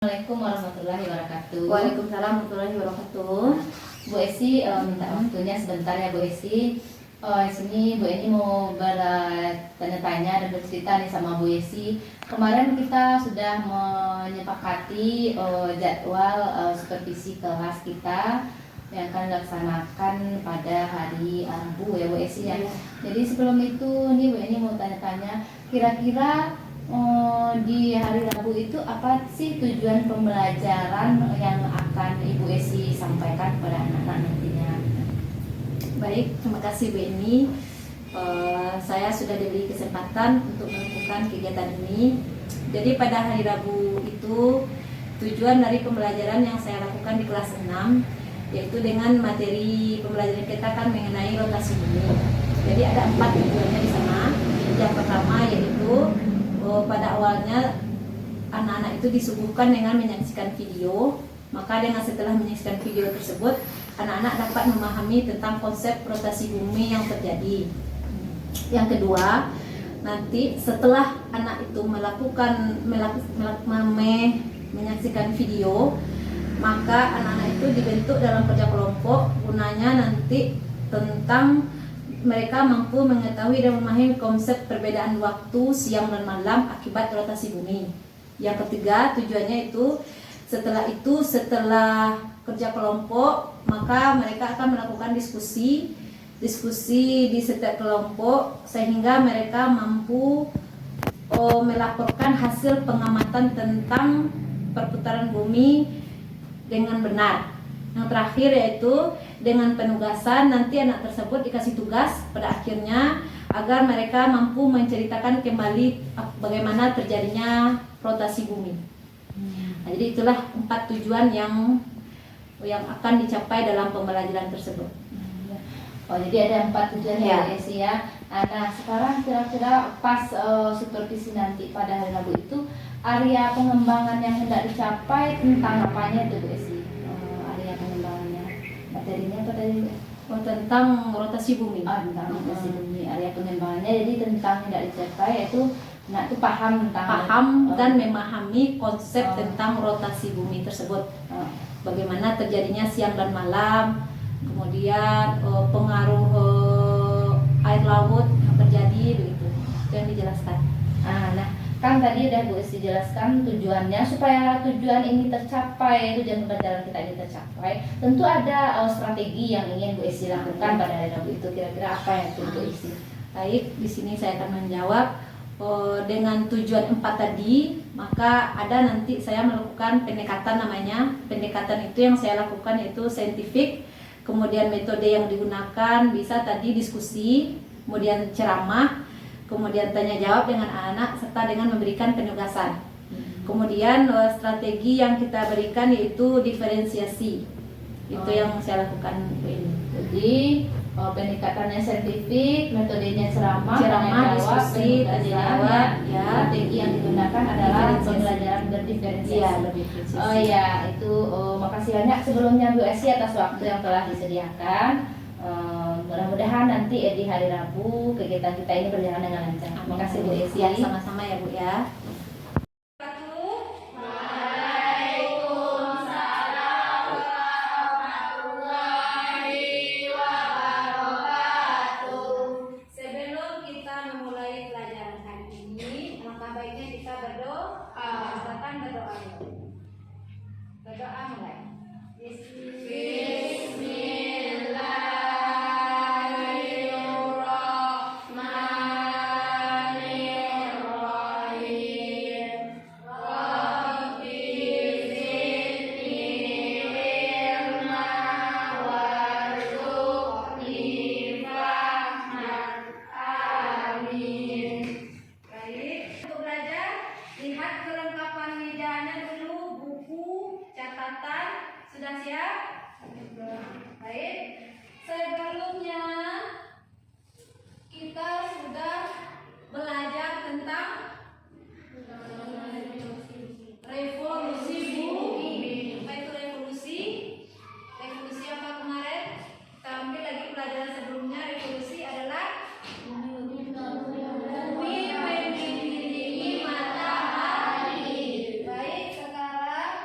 Assalamualaikum warahmatullahi wabarakatuh. Waalaikumsalam warahmatullahi wabarakatuh. Bu Esi minta waktunya sebentar ya Bu Esi. Sini Bu Eni mau bertanya-tanya dan bercerita nih sama Bu Esi. Kemarin kita sudah menyepakati jadwal supervisi kelas kita yang akan dilaksanakan pada hari Rabu ya Bu Esi ya. Jadi sebelum itu nih Bu Eni mau tanya-tanya, kira-kira di hari Rabu itu apa sih tujuan pembelajaran yang akan Ibu Esi sampaikan kepada anak-anak nantinya? Baik, terima kasih Bu Eni. Saya sudah diberi kesempatan untuk melakukan kegiatan ini. Jadi pada hari Rabu itu tujuan dari pembelajaran yang saya lakukan di kelas 6 yaitu dengan materi pembelajaran kita kan mengenai rotasi bumi. Jadi ada 4 tujuannya di sana. Yang pertama yaitu pada awalnya anak-anak itu disuguhkan dengan menyaksikan video. Maka dengan setelah menyaksikan video tersebut, anak-anak dapat memahami tentang konsep rotasi bumi yang terjadi. Yang kedua, nanti setelah anak itu menyaksikan video, maka anak-anak itu dibentuk dalam kerja kelompok. Gunanya nanti tentang mereka mampu mengetahui dan memahami konsep perbedaan waktu siang dan malam akibat rotasi bumi. Yang ketiga, tujuannya itu setelah kerja kelompok, maka mereka akan melakukan diskusi di setiap kelompok sehingga mereka mampu melaporkan hasil pengamatan tentang perputaran bumi dengan benar. Yang terakhir yaitu dengan penugasan, nanti anak tersebut dikasih tugas pada akhirnya agar mereka mampu menceritakan kembali bagaimana terjadinya rotasi bumi. Nah, jadi itulah 4 tujuan yang akan dicapai dalam pembelajaran tersebut. Oh, jadi ada 4 tujuan ya Bu Esi ya. Nah, sekarang kira-kira pas supervisi nanti pada hari Rabu itu area pengembangan yang hendak dicapai tentang apanya itu Bu Esi? Area pengembangannya, materinya apa tadi? Tentang rotasi bumi. Tentang rotasi bumi. Area pengembangannya jadi tentang hendak dicapai yaitu nah itu paham dan memahami konsep tentang rotasi bumi tersebut. Bagaimana terjadinya siang dan malam, kemudian pengaruh air laut yang terjadi, begitu yang dijelaskan. Nah, kan tadi udah Bu Esi jelaskan tujuannya. Supaya tujuan ini tercapai, tujuan pembelajaran kita ini tercapai, tentu ada strategi yang ingin Bu Esi lakukan pada hari Rabu itu. Kira-kira apa yang itu Bu Esi? Baik, di sini saya akan menjawab. Dengan tujuan 4 tadi, maka ada nanti saya melakukan pendekatan namanya. Pendekatan itu yang saya lakukan yaitu saintifik. Kemudian metode yang digunakan bisa tadi diskusi, kemudian ceramah, kemudian tanya jawab dengan anak-anak, serta dengan memberikan penugasan. Kemudian strategi yang kita berikan yaitu diferensiasi. Itu yang saya lakukan ini. Jadi pendekatannya saintifik, metodenya ceramah, diskusi, tanya jawab. Ya, strategi yang digunakan adalah pembelajaran berdiferensiasi. Itu makasih banyak sebelumnya Bu Esi atas waktu yang telah disediakan. Mudah-mudahan nanti di hari Rabu kegiatan kita ini berjalan dengan lancar. Terima kasih Bu Esi. Ya, sama-sama ya Bu ya. Berdoa mulai. Lihat kelengkapan mejanya dulu, buku, catatan, sudah siap? Baik. Sebelumnya kita sudah belajar tentang revolusi bumi. Apa itu revolusi? Revolusi apa kemarin? Kita ambil lagi pelajaran sebelumnya. Revolusi adalah bumi mengelilingi matahari. Baik, sekarang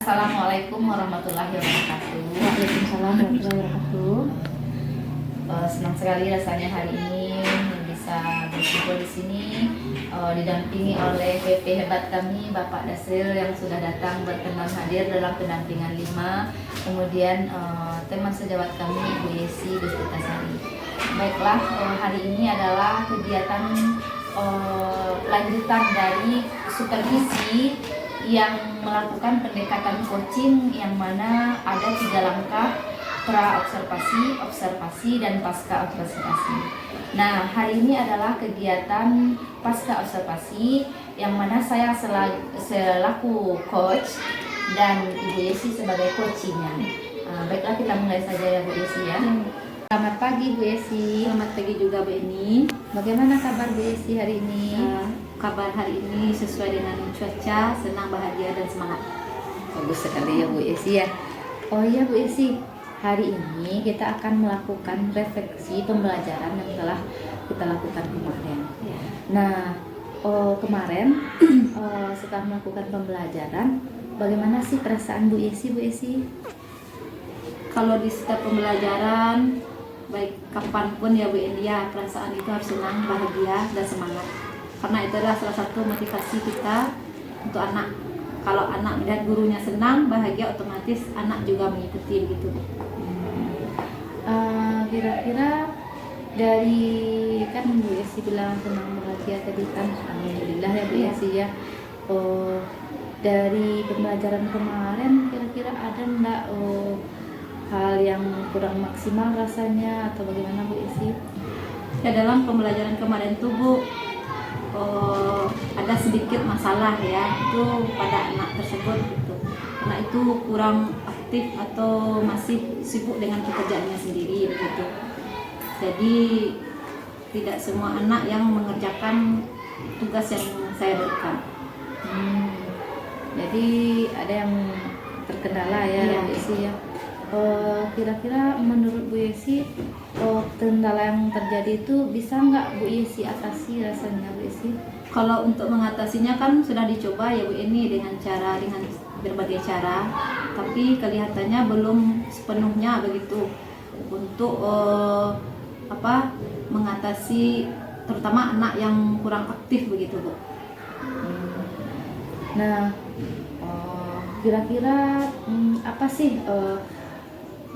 Assalamualaikum warahmatullahi wabarakatuh. Waalaikumsalam warahmatullahi wabarakatuh. Senang sekali rasanya hari ini bisa berkumpul di sini didampingi oleh PP hebat kami Bapak Dasril yang sudah datang berkenan hadir dalam pendampingan 5. Kemudian teman sejawat kami Ibu Yesi Dustikasari. Baiklah, hari ini adalah kegiatan lanjutan dari supervisi yang melakukan pendekatan coaching yang mana ada 3 langkah: pra observasi, observasi, dan pasca observasi. Nah, hari ini adalah kegiatan pasca observasi yang mana saya selaku coach dan Ibu Yesi sebagai coachingnya. Baiklah, kita mulai saja ya Bu Yesi ya. Selamat pagi Bu Yesi. Selamat pagi juga Bu Eni. Bagaimana kabar Bu Yesi hari ini? Kabar hari ini sesuai dengan cuaca, senang, bahagia, dan semangat. Bagus sekali ya Bu Yesi ya. Oh iya Bu Yesi, hari ini kita akan melakukan refleksi pembelajaran yang telah kita lakukan kemarin. Ya. Nah, kemarin setelah melakukan pembelajaran, bagaimana sih perasaan Bu Yesi? Bu Yesi? Kalau di setiap pembelajaran, baik kapanpun ya Bu Eni, ya perasaan itu harus senang, bahagia, dan semangat. Karena itu adalah salah satu motivasi kita untuk anak. Kalau anak melihat gurunya senang, bahagia, otomatis anak juga mengikuti gitu. Kira-kira dari kan Bu Yesi bilang senang, bahagia tadi kan, alhamdulillah ya Bu Yesi ya. Dari pembelajaran kemarin kira-kira ada enggak hal yang kurang maksimal rasanya atau bagaimana Bu Yesi? Ya, dalam pembelajaran kemarin tuh Bu, ada sedikit masalah ya itu pada anak tersebut gitu. Karena itu kurang aktif atau masih sibuk dengan pekerjaannya sendiri begitu. Jadi tidak semua anak yang mengerjakan tugas yang saya berikan. Jadi ada yang terkendala ya Iya. Bu Yesi ya. Kira-kira menurut Bu Yesi kendala yang terjadi itu bisa nggak Bu Yesi atasi rasanya Bu Yesi? Kalau untuk mengatasinya kan sudah dicoba ya Bu ini dengan berbagai cara, tapi kelihatannya belum sepenuhnya begitu untuk mengatasi terutama anak yang kurang aktif begitu Bu. Nah, kira-kira apa sih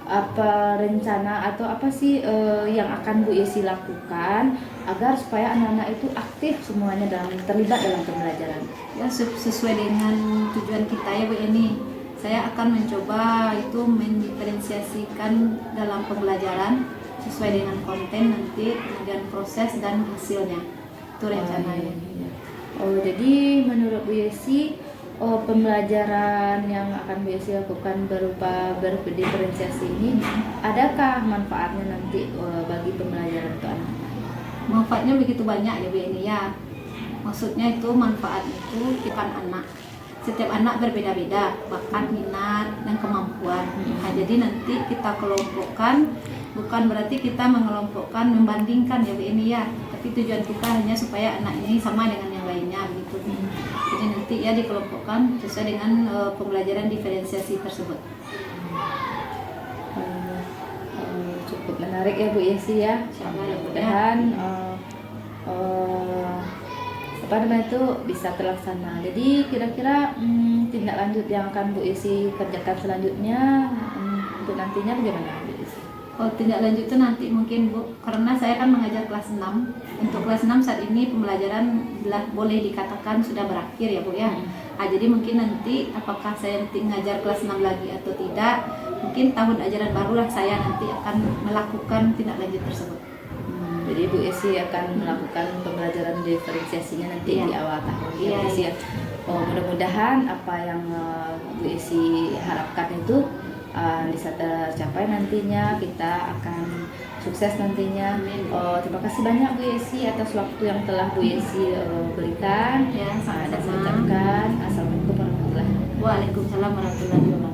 apa rencana atau apa sih yang akan Bu Yesi lakukan agar supaya anak-anak itu aktif semuanya terlibat dalam pembelajaran? Ya, sesuai dengan tujuan kita ya Bu Eni, saya akan mencoba itu mendiferensiasikan dalam pembelajaran sesuai dengan konten nanti, kemudian proses dan hasilnya. Itu rencananya. Jadi menurut Bu Yesi pembelajaran yang akan Bu Yesi lakukan berupa berdiferensiasi ini, adakah manfaatnya nanti bagi pembelajaran itu anak? Manfaatnya begitu banyak ya Bu Eni ya. Maksudnya itu manfaat itu tipan anak. Setiap anak berbeda-beda bakat, minat, dan kemampuan. Nah, jadi nanti kita kelompokkan, bukan berarti kita mengelompokkan, membandingkan ya Bu Eni ya. Tapi tujuan kita hanya supaya anak ini sama dengan yang lainnya begitu. Jadi nanti ya dikelompokkan sesuai dengan pembelajaran diferensiasi tersebut. Cukup menarik ya Bu Yesi ya. Mudah-mudahan itu bisa terlaksana. Jadi kira-kira tindak lanjut yang akan Bu Yesi kerjakan selanjutnya untuk nantinya bagaimana Bu Yesi? Tindak lanjut itu nanti mungkin Bu, karena saya kan mengajar kelas 6. Untuk kelas 6 saat ini pembelajaran boleh dikatakan sudah berakhir ya Bu ya. Jadi mungkin nanti apakah saya nanti mengajar kelas 6 lagi atau tidak, mungkin tahun ajaran barulah saya nanti akan melakukan tindak lanjut tersebut. Jadi Bu Yesi akan melakukan pembelajaran diferensiasinya nanti di awal tahun ya Bu Yesi ya. Mudah-mudahan apa yang Bu Yesi harapkan itu bisa tercapai nantinya, kita akan sukses nantinya. Terima kasih banyak Bu Yesi atas waktu yang telah Bu Yesi berikan. Ya, Dan saya sama-sama. ucapkan Assalamualaikum warahmatullahi wabarakatuh. Waalaikumsalam warahmatullahi wabarakatuh.